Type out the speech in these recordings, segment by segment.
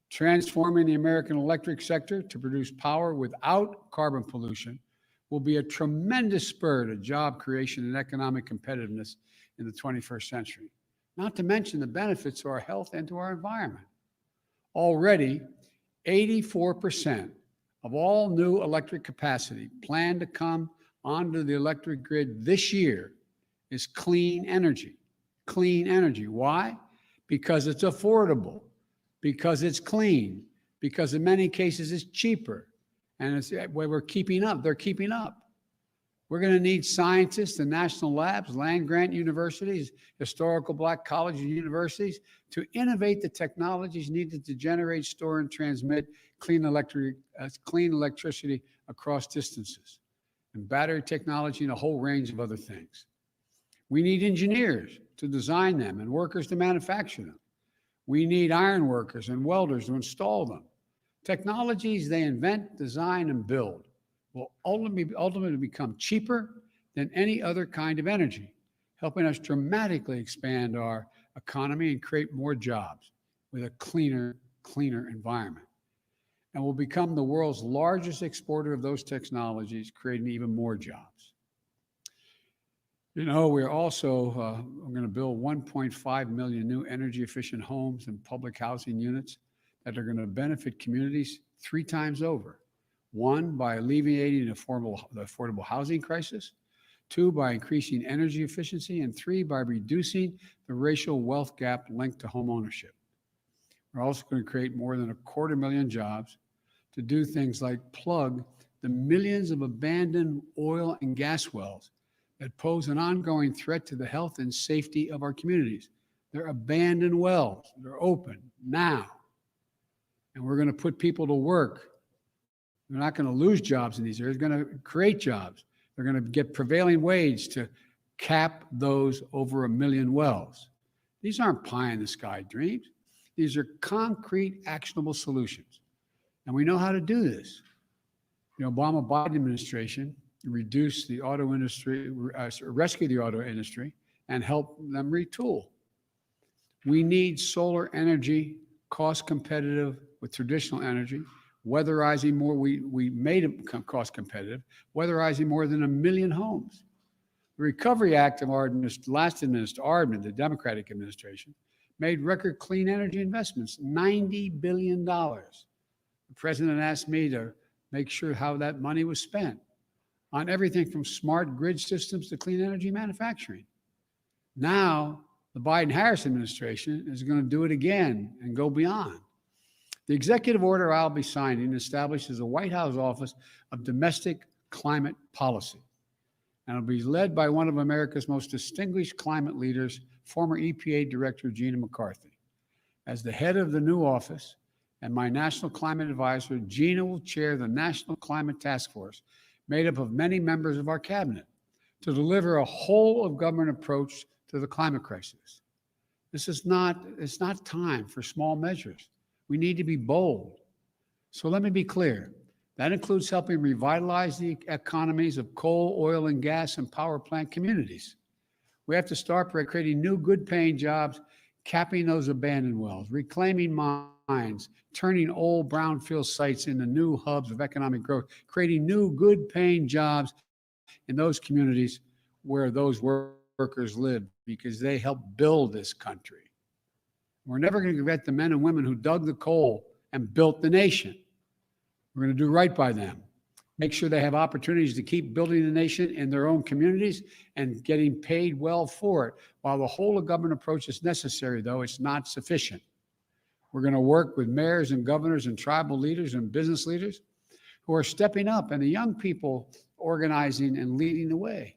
Transforming the American electric sector to produce power without carbon pollution will be a tremendous spur to job creation and economic competitiveness in the 21st century, not to mention the benefits to our health and to our environment. Already, 84% of all new electric capacity planned to come onto the electric grid this year is clean energy. Clean energy. Why? Because it's affordable, because it's clean, because in many cases it's cheaper, and it's where we're keeping up. They're keeping up. We're going to need scientists and national labs, land-grant universities, historical Black colleges and universities to innovate the technologies needed to generate, store, and transmit clean electricity across distances, and battery technology and a whole range of other things. We need engineers to design them and workers to manufacture them. We need iron workers and welders to install them. Technologies they invent, design, and build will ultimately become cheaper than any other kind of energy, helping us dramatically expand our economy and create more jobs with a cleaner environment. And will become the world's largest exporter of those technologies, creating even more jobs. You know, we're also going to build 1.5 million new energy-efficient homes and public housing units that are going to benefit communities 3 times over. 1, by alleviating the affordable housing crisis. 2, by increasing energy efficiency. And 3, by reducing the racial wealth gap linked to home ownership. We're also going to create more than 250,000 jobs to do things like plug the millions of abandoned oil and gas wells that pose an ongoing threat to the health and safety of our communities. They're abandoned wells. They're open now. And we're going to put people to work. They're not going to lose jobs in these areas. They're going to create jobs. They're going to get prevailing wage to cap those over 1 million wells. These aren't pie-in-the-sky dreams. These are concrete, actionable solutions. And we know how to do this. The Obama-Biden administration reduced the auto industry, rescue the auto industry, and help them retool. We need solar energy, cost competitive with traditional energy, weatherizing more. We made it cost competitive, weatherizing more than 1 million homes. The Recovery Act of our last administration, the Democratic administration, made record clean energy investments, $90 billion. The president asked me to make sure how that money was spent on everything from smart grid systems to clean energy manufacturing. Now, the Biden-Harris administration is going to do it again and go beyond. The executive order I'll be signing establishes a White House Office of Domestic Climate Policy, and it'll be led by one of America's most distinguished climate leaders, former EPA Director Gina McCarthy. As the head of the new office and my national climate advisor, Gina will chair the National Climate Task Force, made up of many members of our cabinet, to deliver a whole of government approach to the climate crisis. It's not time for small measures. We need to be bold. So let me be clear. That includes helping revitalize the economies of coal, oil, and gas and power plant communities. We have to start by creating new good-paying jobs, capping those abandoned wells, reclaiming mines, turning old brownfield sites into new hubs of economic growth, creating new good-paying jobs in those communities where those workers live, because they help build this country. We're never going to forget the men and women who dug the coal and built the nation. We're going to do right by them. Make sure they have opportunities to keep building the nation in their own communities and getting paid well for it. While the whole of government approach is necessary, though, it's not sufficient. We're going to work with mayors and governors and tribal leaders and business leaders who are stepping up, and the young people organizing and leading the way.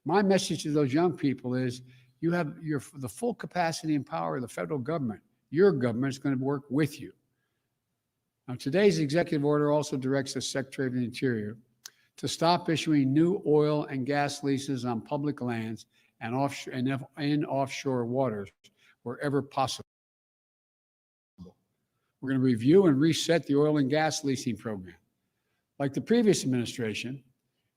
My message to those young people is you have the full capacity and power of the federal government. Your government is going to work with you. Now, today's executive order also directs the Secretary of the Interior to stop issuing new oil and gas leases on public lands and in offshore waters wherever possible. We're going to review and reset the oil and gas leasing program. Like the previous administration,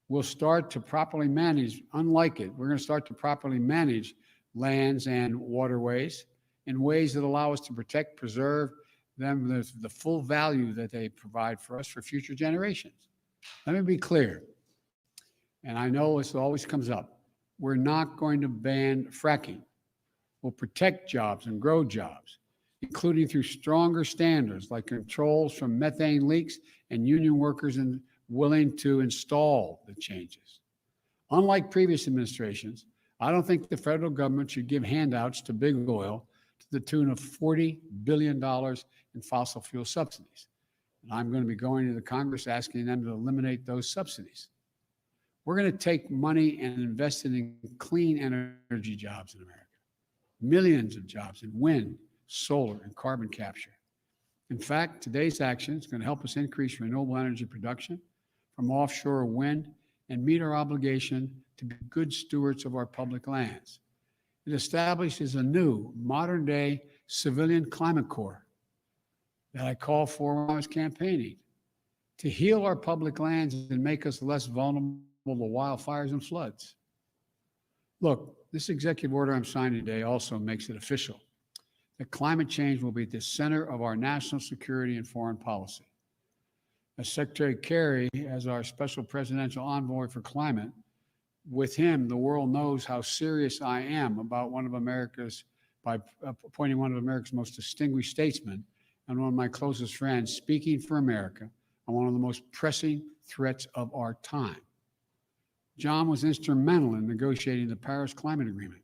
we'll start to properly manage, unlike it, we're going to start to properly manage lands and waterways in ways that allow us to protect, preserve them, the full value that they provide for us for future generations. Let me be clear, and I know this always comes up. We're not going to ban fracking. We'll protect jobs and grow jobs, including through stronger standards like controls from methane leaks and union workers willing to install the changes. Unlike previous administrations, I don't think the federal government should give handouts to big oil to the tune of $40 billion in fossil fuel subsidies. And I'm going to be going to the Congress asking them to eliminate those subsidies. We're going to take money and invest it in clean energy jobs in America. Millions of jobs in wind, solar, and carbon capture. In fact, today's action is going to help us increase renewable energy production from offshore wind and meet our obligation to be good stewards of our public lands. It establishes a new modern-day civilian climate corps that I called for when I was campaigning to heal our public lands and make us less vulnerable to wildfires and floods. Look, this executive order I'm signing today also makes it official that climate change will be at the center of our national security and foreign policy. As Secretary Kerry, as our special presidential envoy for climate, with him, the world knows how serious I am about by appointing one of America's most distinguished statesmen and one of my closest friends speaking for America on one of the most pressing threats of our time. John was instrumental in negotiating the Paris Climate Agreement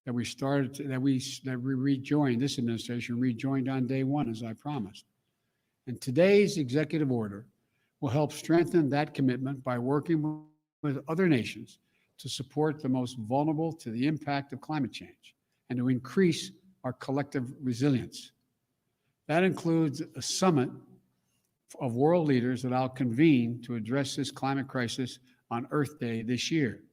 that we rejoined, this administration rejoined on day one, as I promised. And today's executive order will help strengthen that commitment by working with other nations to support the most vulnerable to the impact of climate change and to increase our collective resilience. That includes a summit of world leaders that I'll convene to address this climate crisis on Earth Day this year,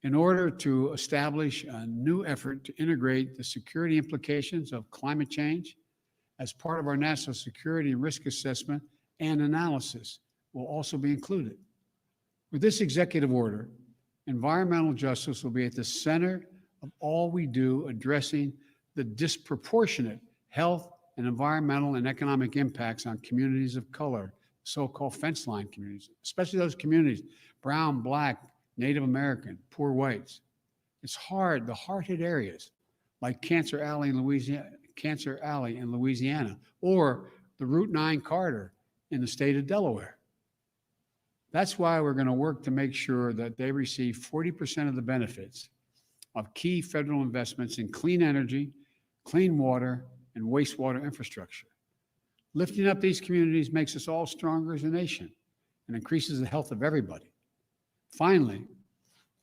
in order to establish a new effort to integrate the security implications of climate change as part of our national security and risk assessment and analysis will also be included. With this executive order, environmental justice will be at the center of all we do, addressing the disproportionate health and environmental and economic impacts on communities of color, so-called fence line communities, especially those communities, brown, black, Native American, poor whites. It's hard, the hard-hit areas like Cancer Alley in Louisiana, or the Route 9 corridor in the state of Delaware. That's why we're going to work to make sure that they receive 40% of the benefits of key federal investments in clean energy, clean water, and wastewater infrastructure. Lifting up these communities makes us all stronger as a nation and increases the health of everybody. Finally,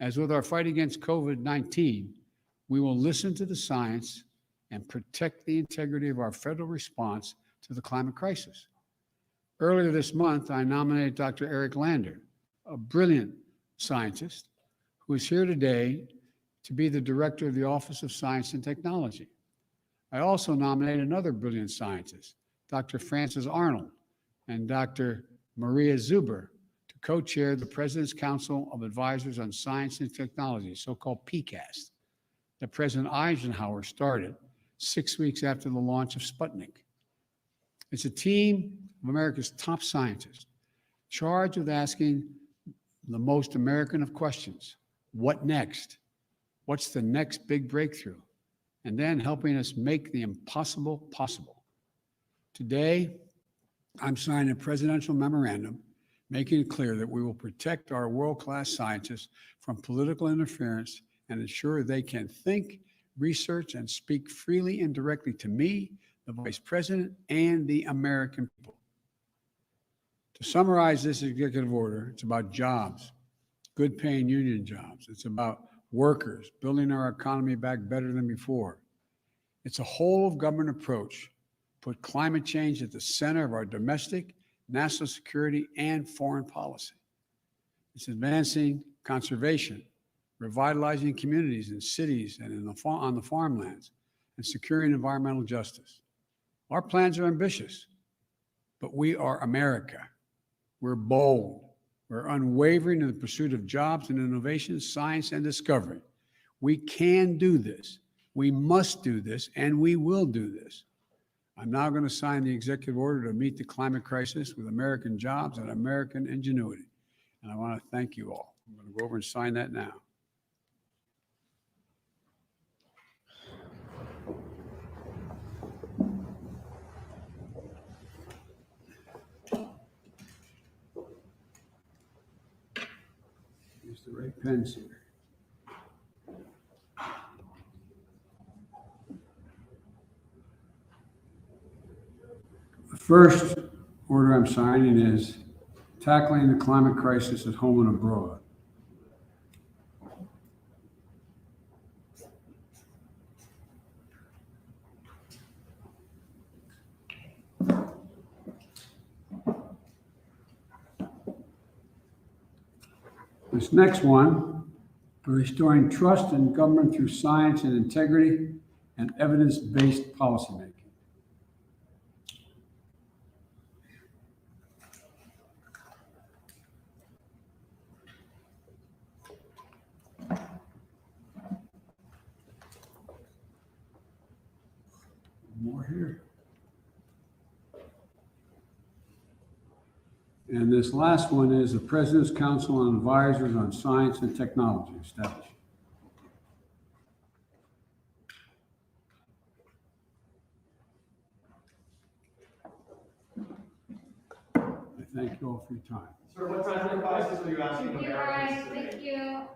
as with our fight against COVID-19, we will listen to the science and protect the integrity of our federal response to the climate crisis. Earlier this month, I nominated Dr. Eric Lander, a brilliant scientist who is here today to be the director of the Office of Science and Technology. I also nominated another brilliant scientist, Dr. Frances Arnold and Dr. Maria Zuber, to co-chair the President's Council of Advisors on Science and Technology, so-called PCAST, that President Eisenhower started 6 weeks after the launch of Sputnik. It's a team of America's top scientists charged with asking the most American of questions: what next? What's the next big breakthrough? And then helping us make the impossible possible. Today, I'm signing a presidential memorandum making it clear that we will protect our world-class scientists from political interference and ensure they can think, research, and speak freely and directly to me, the Vice President, and the American people. To summarize this executive order, it's about jobs, good paying union jobs. It's about workers, building our economy back better than before. It's a whole of government approach, put climate change at the center of our domestic, national security, and foreign policy. It's advancing conservation, revitalizing communities in cities and on the farmlands, and securing environmental justice. Our plans are ambitious, but we are America. We're bold. We're unwavering in the pursuit of jobs and innovation, science and discovery. We can do this, We must do this, and we will do this. I'm now going to sign the executive order to meet the climate crisis with American jobs and American ingenuity. And I want to thank you all. I'm going to go over and sign that now. Use the right pens here. The first order I'm signing is tackling the climate crisis at home and abroad. This next one, restoring trust in government through science and integrity and evidence-based policymaking. More here. And this last one is the President's Council on Advisors on Science and Technology established. I thank you all for your time. Sir, what type of advices are you asking Thank you, Americans Brian. today? Thank you.